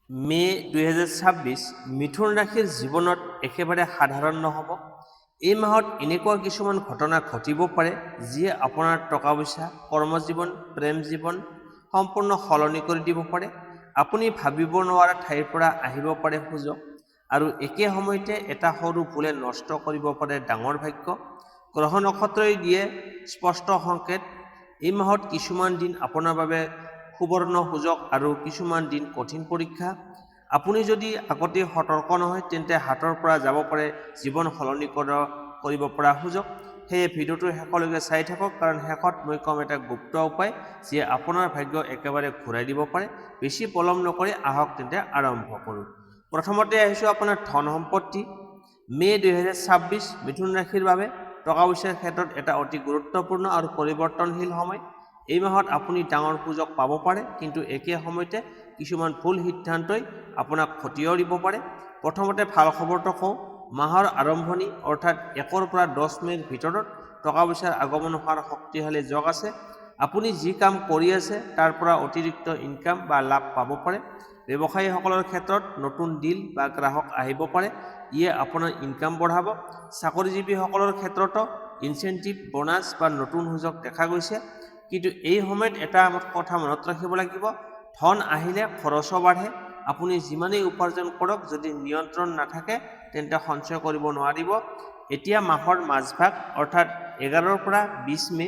মে 2026 মিথুন ৰাশিৰ জীৱনত একেবাৰে সাধাৰণ নহ'ব। এই মাহত এনেকুৱা কিছুমান ঘটনা ঘটিব পাৰে যিয়ে আপোনাৰ টকা পইচা, কৰ্মজীৱন, প্ৰেম জীৱন সম্পূৰ্ণ সলনি কৰি দিব পাৰে। আপুনি ভাবিব নোৱাৰা ঠাইৰ পৰা আহিব পাৰে সুযোগ, আৰু একে সময়তে এটা সৰু ভুলে নষ্ট কৰিব পাৰে ডাঙৰ ভাগ্য। গ্ৰহ নক্ষত্ৰই দিয়ে স্পষ্ট সংকেত। এই মাহত কিছুমান দিন আপোনাৰ বাবে সুবৰ্ণ সুযোগ আৰু কিছুমান দিন কঠিন পৰীক্ষা। আপুনি যদি আগতে সতৰ্ক নহয় তেন্তে হাতৰ পৰা যাব পাৰে জীৱন সলনি কৰিব পৰা সুযোগ। সেয়ে ভিডিঅ'টো শেষলৈকে চাই থাকক, কাৰণ শেষত মই ক'ম এটা গুপ্ত উপায় যিয়ে আপোনাৰ ভাগ্য একেবাৰে ঘূৰাই দিব পাৰে। বেছি পলম নকৰি আহক তেন্তে আৰম্ভ কৰোঁ। প্ৰথমতে আহিছোঁ আপোনাৰ ধন সম্পত্তি। মে 2026 মিথুন ৰাশিৰ বাবে টকা পইচাৰ ক্ষেত্ৰত এটা অতি গুৰুত্বপূৰ্ণ আৰু পৰিৱৰ্তনশীল সময়। এই মাহত আপুনি ডাঙৰ সুযোগ পাব পাৰে, কিন্তু একে সময়তে কিছুমান ভুল সিদ্ধান্তই আপোনাক ক্ষতিও দিব পাৰে। প্ৰথমতে ভাল খবৰটো কওঁ, মাহৰ আৰম্ভণি অৰ্থাৎ 1 পৰা 10 মে'ৰ ভিতৰত টকা পইচাৰ আগমন হোৱাৰ শক্তিশালী যোগ আছে। আপুনি যি কাম কৰি আছে তাৰ পৰা অতিৰিক্ত ইনকাম বা লাভ পাব পাৰে। ব্যৱসায়ীসকলৰ ক্ষেত্ৰত নতুন ডিল বা গ্ৰাহক আহিব পাৰে, ইয়ে আপোনাৰ ইনকাম বঢ়াব। চাকৰিজীৱীসকলৰ ক্ষেত্ৰতো ইনচেণ্টিভ, বোনাছ বা নতুন সুযোগ দেখা গৈছে। কিন্তু এই সময়ত এটা কথা মনত ৰাখিব লাগিব, ধন আহিলে খৰচো বাঢ়ে। আপুনি যিমানেই উপাৰ্জন কৰক, যদি নিয়ন্ত্ৰণ নাথাকে তেন্তে সঞ্চয় কৰিব নোৱাৰিব। এতিয়া মাহৰ মাজভাগ অৰ্থাৎ 11 পৰা 20 মে,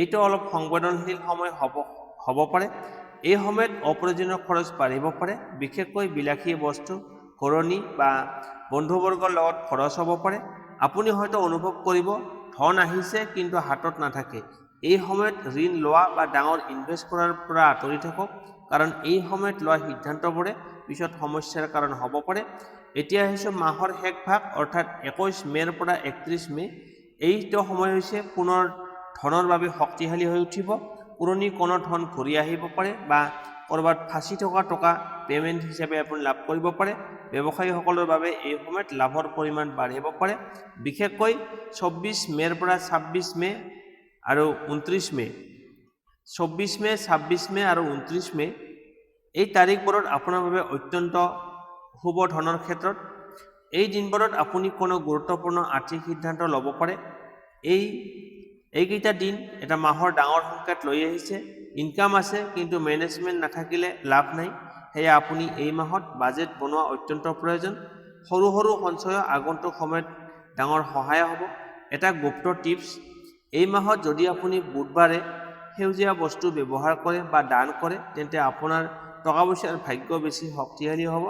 এইটো অলপ সংবেদনশীল সময় হ'ব পাৰে। এই সময়ত অপ্ৰয়োজনীয় খৰচ বাঢ়িব পাৰে, বিশেষকৈ বিলাসী বস্তু, ঘৰণি বা বন্ধুবৰ্গৰ লগত খৰচ হ'ব পাৰে। আপুনি হয়তো অনুভৱ কৰিব ধন আহিছে কিন্তু হাতত নাথাকে। এই সময়ত ঋণ লোৱা বা ডাঙৰ ইনভেষ্ট কৰাৰ পৰা আঁতৰি থাকক, কাৰণ এই সময়ত লোৱা সিদ্ধান্তবোৰে পিছত সমস্যাৰ কাৰণ হ'ব পাৰে। এতিয়া আহিছোঁ মাহৰ শেষ ভাগ অৰ্থাৎ 21 মে'ৰ পৰা 31 মে'। এইটো সময় হৈছে পুনৰ ধনৰ বাবে শক্তিশালী হৈ উঠিব। পুৰণি কোনো ধন ঘূৰি আহিব পাৰে বা ক'ৰবাত ফাঁচি থকা টকা পে'মেণ্ট হিচাপে আপুনি লাভ কৰিব পাৰে। ব্যৱসায়ীসকলৰ বাবে এই সময়ত লাভৰ পৰিমাণ বাঢ়িব পাৰে, বিশেষকৈ 24 মে'ৰ পৰা 26 মে' আৰু 29 মে'। 24 মে', 26 মে' আৰু 29 মে' এই তাৰিখবোৰত আপোনাৰ বাবে অত্যন্ত শুভ ধনৰ ক্ষেত্ৰত। এই দিনবোৰত আপুনি কোনো গুৰুত্বপূৰ্ণ আৰ্থিক সিদ্ধান্ত ল'ব পাৰে। এইকেইটা দিন এটা মাহৰ ডাঙৰ সংকেত লৈ আহিছে। ইনকাম আছে কিন্তু মেনেজমেণ্ট নাথাকিলে লাভ নাই। সেয়ে আপুনি এই মাহত বাজেট বনোৱা অত্যন্ত প্ৰয়োজন। সৰু সৰু সঞ্চয় আগন্তুক সময়ত ডাঙৰ সহায় হ'ব। এটা গুপ্ত টিপছ, এই মাহত যদি আপুনি বুধবাৰে সেউজীয়া বস্তু ব্যৱহাৰ কৰে বা দান কৰে তেন্তে আপোনাৰ টকা পইচাৰ ভাগ্য বেছি শক্তিশালী হ'ব।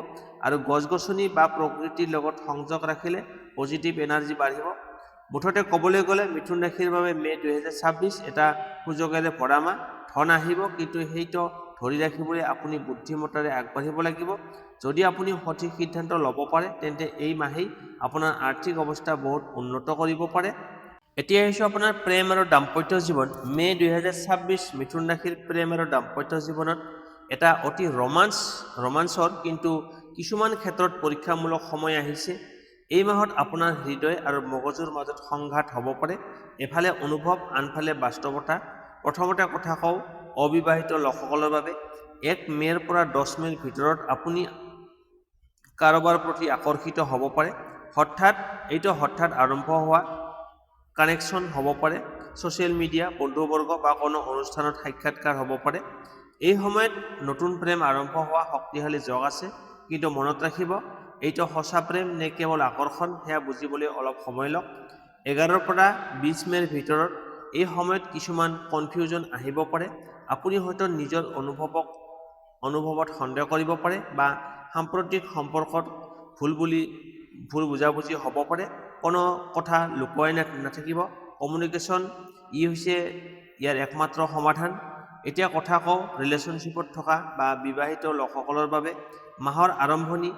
আৰু গছ-গছনি বা প্ৰকৃতিৰ লগত সংযোগ ৰাখিলে পজিটিভ এনাৰ্জি বাঢ়িব। মুঠতে ক'বলৈ গ'লে মিথুন ৰাশিৰ বাবে মে 2026 এটা সুযোগেৰে ভৰা মাহ। ধন আহিব, কিন্তু সেইটো ধৰি ৰাখিবলৈ আপুনি বুদ্ধিমত্তাৰে আগবাঢ়িব লাগিব। যদি আপুনি সঠিক সিদ্ধান্ত ল'ব পাৰে তেন্তে এই মাহেই আপোনাৰ আৰ্থিক অৱস্থা বহুত উন্নত কৰিব পাৰে। এতিয়া আহিছোঁ আপোনাৰ প্ৰেম আৰু দাম্পত্য জীৱন। মে 2026 মিথুন ৰাশিৰ প্ৰেম আৰু দাম্পত্য জীৱনত এটা অতি ৰোমাঞ্চৰ কিন্তু কিছুমান ক্ষেত্ৰত পৰীক্ষামূলক সময় আহিছে। এই মাহত আপোনাৰ হৃদয় আৰু মগজুৰ মাজত সংঘাত হ'ব পাৰে। এফালে অনুভৱ, আনফালে বাস্তৱতা। প্ৰথমতে কথা কওঁ অবিবাহিত লোকসকলৰ বাবে। 1 মে'ৰ পৰা 10 মে'ৰ ভিতৰত আপুনি কাৰোবাৰ প্ৰতি আকৰ্ষিত হ'ব পাৰে। হঠাৎ আৰম্ভ হোৱা কানেকশ্যন হ'ব পাৰে। ছ'চিয়েল মিডিয়া, বন্ধুবৰ্গ বা কোনো অনুষ্ঠানত সাক্ষাৎকাৰ হ'ব পাৰে। এই সময়ত নতুন প্ৰেম আৰম্ভ হোৱা শক্তিশালী যোগ আছে, কিন্তু মনত ৰাখিব এইটো সঁচা প্ৰেম নে কেৱল আকৰ্ষণ সেয়া বুজিবলৈ অলপ সময় লওক। 11 পৰা 20 মে'ৰ ভিতৰত এই সময়ত কিছুমান কনফিউজন আহিব পাৰে। আপুনি হয়তো নিজৰ অনুভৱত সন্দেহ কৰিব পাৰে বা সাম্প্ৰতিক সম্পৰ্কত ভুল বুজাবুজি হ'ব পাৰে। কোনো কথা লুকুৱাই নাথাকিব। কমিউনিকেশ্যন হৈছে ইয়াৰ একমাত্ৰ সমাধান। এতিয়া কথা কওঁ ৰিলেশ্যনশ্বিপত থকা বা বিবাহিত লোকসকলৰ বাবে। মাহৰ আৰম্ভণি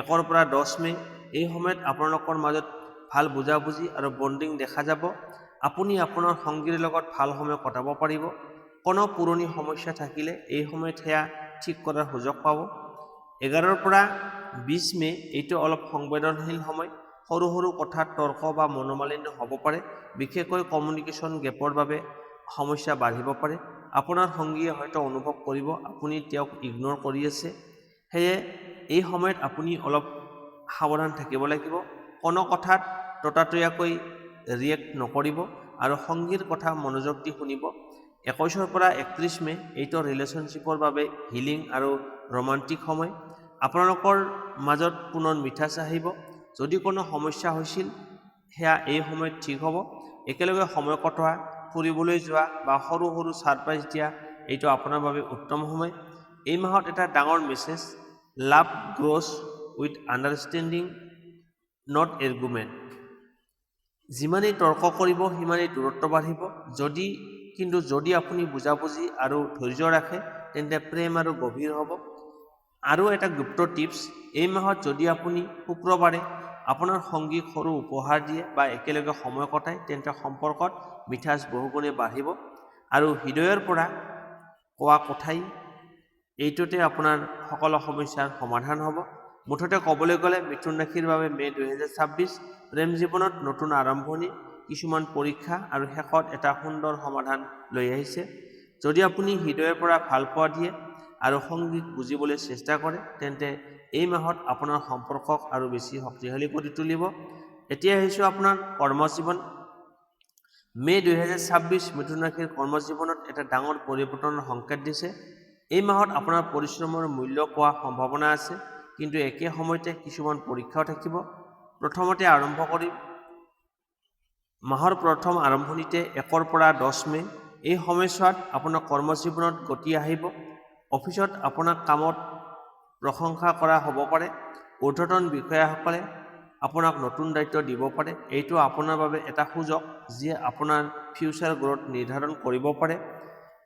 1 পৰা 10 মে'। এই সময়ত আপোনালোকৰ মাজত ভাল বুজাবুজি আৰু বণ্ডিং দেখা যাব। আপুনি আপোনাৰ সংগীৰ লগত ভাল সময় কটাব পাৰিব। কোনো পুৰণি সমস্যা থাকিলে এই সময়ত সেয়া ঠিক কৰাৰ সুযোগ পাব। 11 পৰা 20 মে' এইটো অলপ সংবেদনশীল সময়। সৰু সৰু কথাত তৰ্ক বা মনোমালিন্য হ'ব পাৰে, বিশেষকৈ কমিউনিকেশ্যন গেপৰ বাবে সমস্যা বাঢ়িব পাৰে। আপোনাৰ সংগীয়ে হয়তো অনুভৱ কৰিব আপুনি তেওঁক ইগনোৰ কৰি আছে। সেয়ে এই সময়ত আপুনি অলপ সাৱধান থাকিব লাগিব। কোনো কথাত ততাতৈয়াকৈ ৰিয়েক্ট নকৰিব আৰু সংগীৰ কথা মনোযোগ দি শুনিব। 21 পৰা 31 মে এইটো ৰিলেশ্যনশ্বিপৰ বাবে হিলিং আৰু ৰোমান্টিক সময়। আপোনালোকৰ মাজত পুনৰ মিঠাচ আহিব। যদি কোনো সমস্যা হৈছিল সেয়া এই সময়ত ঠিক হ'ব। একেলগে সময় কটোৱা, ফুৰিবলৈ যোৱা বা সৰু সৰু ছাৰপ্ৰাইজ দিয়া এইটো আপোনাৰ বাবে উত্তম সময়। এই মাহত এটা ডাঙৰ message, love grows with understanding not argument. যিমানেই তৰ্ক কৰিব সিমানেই দূৰত্ব বাঢ়িব। কিন্তু যদি আপুনি বুজাবুজি আৰু ধৈৰ্য ৰাখে তেন্তে প্ৰেম আৰু গভীৰ হ'ব। আৰু এটা গুপ্ত টিপছ, এই মাহত যদি আপুনি শুক্ৰবাৰে আপোনাৰ সংগীক সৰু উপহাৰ দিয়ে বা একেলগে সময় কটায় তেন্তে সম্পৰ্কত মিঠাচ বহুগুণে বাঢ়িব আৰু হৃদয়ৰ পৰা কোৱা কথাই এইটোতে আপোনাৰ সকলো সমস্যাৰ সমাধান হ'ব। মুঠতে ক'বলৈ গ'লে মিথুন ৰাশিৰ বাবে মে 2026 প্ৰেম জীৱনত নতুন আৰম্ভণি, কিছুমান পৰীক্ষা আৰু শেষত এটা সুন্দৰ সমাধান লৈ আহিছে। যদি আপুনি হৃদয়ৰ পৰা ভাল পোৱা দিয়ে আৰু সংগীক বুজিবলৈ চেষ্টা কৰে তেন্তে এই মাহত আপোনাৰ সম্পৰ্কক আৰু বেছি শক্তিশালী কৰি তুলিব। এতিয়া আহিছোঁ আপোনাৰ কৰ্মজীৱন। মে 2026 মিথুন ৰাশিৰ কৰ্মজীৱনত এটা ডাঙৰ পৰিৱৰ্তনৰ সংকেত দিছে। এই মাহত আপোনাৰ পৰিশ্ৰমৰ মূল্য পোৱাৰ সম্ভাৱনা আছে, কিন্তু একে সময়তে কিছুমান পৰীক্ষাও থাকিব। প্ৰথমতে আৰম্ভ কৰি মাহৰ প্ৰথম আৰম্ভণিতে 1 পৰা 10 মে এই সময়ছোৱাত আপোনাৰ কৰ্মজীৱনত গতি আহিব। অফিচত আপোনাক কামত প্ৰশংসা কৰা হ'ব পাৰে। ঊৰ্ধ্বতন বিষয়াসকলে আপোনাক নতুন দায়িত্ব দিব পাৰে। এইটো আপোনাৰ বাবে এটা সুযোগ যিয়ে আপোনাৰ ফিউচাৰ গ্ৰথ নিৰ্ধাৰণ কৰিব পাৰে।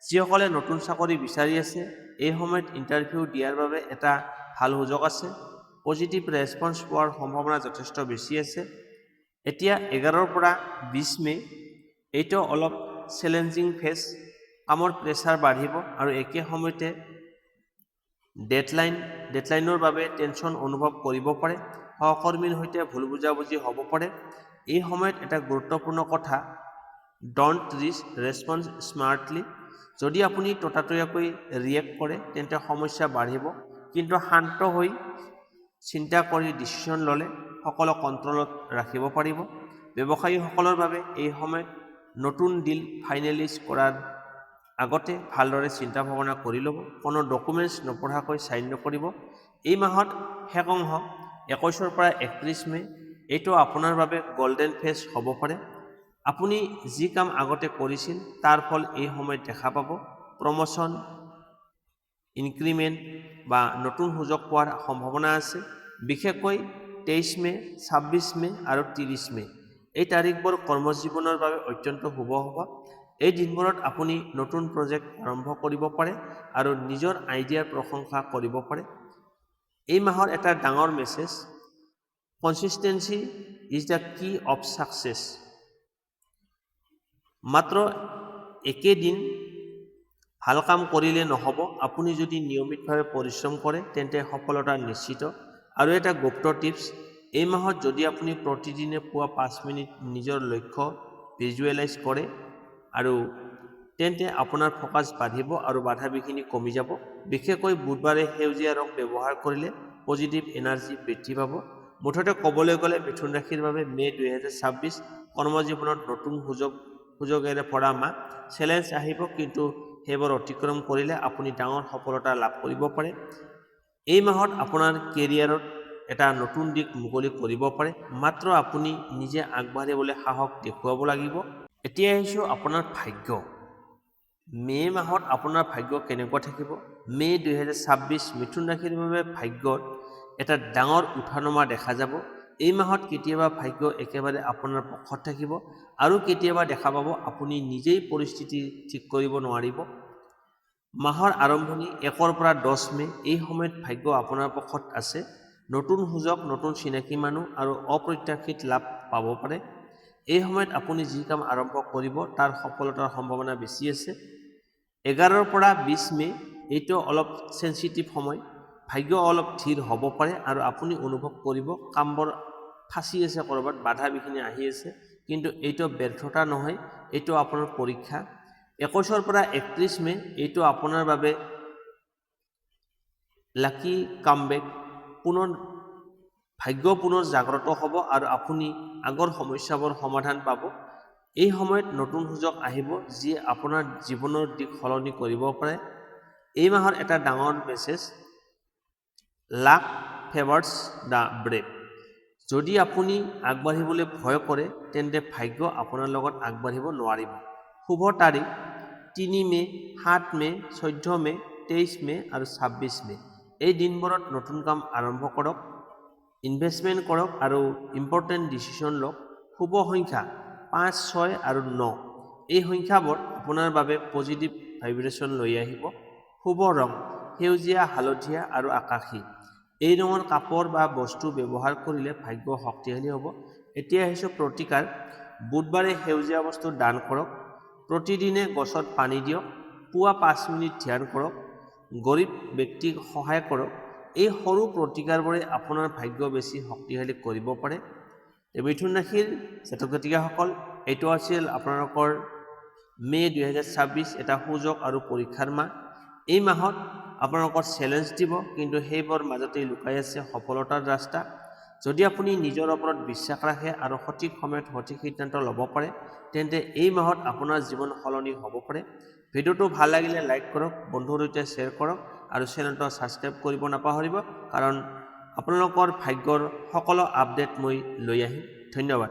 যিসকলে নতুন চাকৰি বিচাৰি আছে এই সময়ত ইণ্টাৰভিউ দিয়াৰ বাবে এটা ভাল সুযোগ আছে। পজিটিভ ৰেছপন্স পোৱাৰ সম্ভাৱনা যথেষ্ট বেছি আছে। এতিয়া 11 পৰা 20 মে এইটো অলপ চেলেঞ্জিং ফেজ। কামৰ প্ৰেছাৰ বাঢ়িব আৰু একে সময়তে ডেডলাইনৰ বাবে টেনশ্যন অনুভৱ কৰিব পাৰে। সহকৰ্মীৰ সৈতে ভুল বুজাবুজি হ'ব পাৰে। এই সময়ত এটা গুৰুত্বপূৰ্ণ কথা, ডণ্ট ৰেছপন্স স্মাৰ্টলি। যদি আপুনি ততাতৈয়াকৈ ৰিয়েক্ট কৰে তেন্তে সমস্যা বাঢ়িব, কিন্তু শান্ত হৈ চিন্তা কৰি ডিচিশ্যন ল'লে সকলো কণ্ট্ৰলত ৰাখিব পাৰিব। ব্যৱসায়ীসকলৰ বাবে এই সময়ত নতুন ডিল ফাইনেলাইজ কৰাৰ আগতে ভালদৰে চিন্তা ভাৱনা কৰি ল'ব। কোনো ডকুমেণ্টছ নপঢ়াকৈ চাইন নকৰিব। এই মাহত শেষ অংশ 21 পৰা 31 মে এইটো আপোনাৰ বাবে গল্ডেন ফেজ হ'ব পাৰে। আপুনি যি কাম আগতে কৰিছিল তাৰ ফল এই সময়ত দেখা পাব। প্ৰমোশ্যন, ইনক্ৰিমেণ্ট বা নতুন সুযোগ পোৱাৰ সম্ভাৱনা আছে। বিশেষকৈ 23 মে, 26 মে আৰু 30 মে এই তাৰিখবোৰ কৰ্মজীৱনৰ বাবে অত্যন্ত শুভ হ'ব। এই দিনবোৰত আপুনি নতুন প্ৰজেক্ট আৰম্ভ কৰিব পাৰে আৰু নিজৰ আইডিয়াৰ প্ৰশংসা কৰিব পাৰে। এই মাহৰ এটা ডাঙৰ মেছেজ, কনচিষ্টেন্সি ইজ দ্য কি অফ ছাকচেছ। মাত্ৰ একেদিন ভাল কাম কৰিলে নহ'ব। আপুনি যদি নিয়মিতভাৱে পৰিশ্ৰম কৰে তেন্তে সফলতা নিশ্চিত। আৰু এটা গুপ্ত টিপছ, এই মাহত যদি আপুনি প্ৰতিদিনে পুৱা 5 মিনিট নিজৰ লক্ষ্য ভিজুৱেলাইজ কৰে আৰু তেন্তে আপোনাৰ ফ'কাছ বাঢ়িব আৰু বাধা বিঘিনি কমি যাব। বিশেষকৈ বুধবাৰে সেউজীয়া ৰং ব্যৱহাৰ কৰিলে পজিটিভ এনাৰ্জি বৃদ্ধি পাব। মুঠতে ক'বলৈ গ'লে মিথুন ৰাশিৰ বাবে মে 2026 কৰ্মজীৱনত নতুন সুযোগেৰে ভৰা মাহ। চেলেঞ্জ আহিব, কিন্তু সেইবোৰ অতিক্ৰম কৰিলে আপুনি ডাঙৰ সফলতা লাভ কৰিব পাৰে। এই মাহত আপোনাৰ কেৰিয়াৰত এটা নতুন দিশ মুকলি কৰিব পাৰে, মাত্ৰ আপুনি নিজে আগবাঢ়িবলৈ সাহস দেখুৱাব লাগিব। এতিয়া আহিছোঁ আপোনাৰ ভাগ্য। মে মাহত আপোনাৰ ভাগ্য কেনেকুৱা থাকিব? মে 2026 মিথুন ৰাশিৰ বাবে ভাগ্যত এটা ডাঙৰ উঠানমা দেখা যাব। এই মাহত কেতিয়াবা ভাগ্য একেবাৰে আপোনাৰ পক্ষত থাকিব আৰু কেতিয়াবা দেখা পাব আপুনি নিজেই পৰিস্থিতি ঠিক কৰিব নোৱাৰিব। মাহৰ আৰম্ভণি 1 পৰা 10 মে এই সময়ত ভাগ্য আপোনাৰ পক্ষত আছে। নতুন সুযোগ, নতুন চিনাকি মানুহ আৰু অপ্ৰত্যাশিত লাভ পাব পাৰে। এই সময়ত আপুনি যি কাম আৰম্ভ কৰিব তাৰ সফলতাৰ সম্ভাৱনা বেছি আছে। 11 পৰা 20 মে এইটো অলপ চেঞ্চিটিভ সময়। ভাগ্য অলপ ধীৰ হ'ব পাৰে আৰু আপুনি অনুভৱ কৰিব কামবোৰ ফাঁচি আছে, ক'ৰবাত বাধা বিঘিনি আহি আছে, কিন্তু এইটো ব্যৰ্থতা নহয়, এইটো আপোনাৰ পৰীক্ষা। 21 পৰা 31 মে এইটো আপোনাৰ বাবে লাকি কামবেক ভাগ্য পুনৰ জাগ্ৰত হ'ব আৰু আপুনি আগৰ সমস্যাবোৰ সমাধান পাব। এই সময়ত নতুন সুযোগ আহিব যিয়ে আপোনাৰ জীৱনৰ দিশ সলনি কৰিব পাৰে। এই মাহৰ এটা ডাঙৰ মেছেজ, লাক ফেভাৰ্ছ দ্য ব্ৰেভ। যদি আপুনি আগবাঢ়িবলৈ ভয় কৰে তেন্তে ভাগ্য আপোনাৰ লগত আগবাঢ়িব নোৱাৰিব। শুভ তাৰিখ 3 মে, 7 মে, 14 মে, 23 মে আৰু 26 মে। এই দিনবোৰত নতুন কাম আৰম্ভ কৰক, ইনভেষ্টমেণ্ট কৰক আৰু ইম্পৰ্টেণ্ট ডিচিশ্যন লওক। শুভ সংখ্যা 5, 6 আৰু 9। এই সংখ্যাবোৰ আপোনাৰ বাবে পজিটিভ ভাইব্ৰেশ্যন লৈ আহিব। শুভ ৰং সেউজীয়া, হালধীয়া আৰু আকাশী। এই ৰঙৰ কাপোৰ বা বস্তু ব্যৱহাৰ কৰিলে ভাগ্য শক্তিশালী হ'ব। এতিয়া আহিছোঁ প্ৰতিকাৰ। বুধবাৰে সেউজীয়া বস্তু দান কৰক। প্ৰতিদিনে গছত পানী দিয়ক। পুৱা 5 মিনিট ধ্যান কৰক। গৰীব ব্যক্তিক সহায় কৰক। এই সৰু প্ৰতিকাৰবোৰে আপোনাৰ ভাগ্য বেছি শক্তিশালী কৰিব পাৰে। মিথুন ৰাশিৰ জাতক জাতিকাসকল, এইটো আছিল আপোনালোকৰ মে 2026 এটা সুযোগ আৰু পৰীক্ষাৰ মাহ। এই মাহত আপোনালোকৰ চেলেঞ্জ দিব, কিন্তু সেইবোৰ মাজতেই লুকাই আছে সফলতাৰ ৰাস্তা। যদি আপুনি নিজৰ ওপৰত বিশ্বাস ৰাখে আৰু সঠিক সময়ত সঠিক সিদ্ধান্ত ল'ব পাৰে তেন্তে এই মাহত আপোনাৰ জীৱন সলনি হ'ব পাৰে। ভিডিঅ'টো ভাল লাগিলে লাইক কৰক, বন্ধুৰ সৈতে শ্বেয়াৰ কৰক আৰু চেনেলটো ছাবস্ক্ৰাইব কৰিব নাপাহৰিব, কাৰণ আপোনালোকৰ ভাগ্যৰ সকলো আপডেট মই লৈ আহিম। ধন্যবাদ।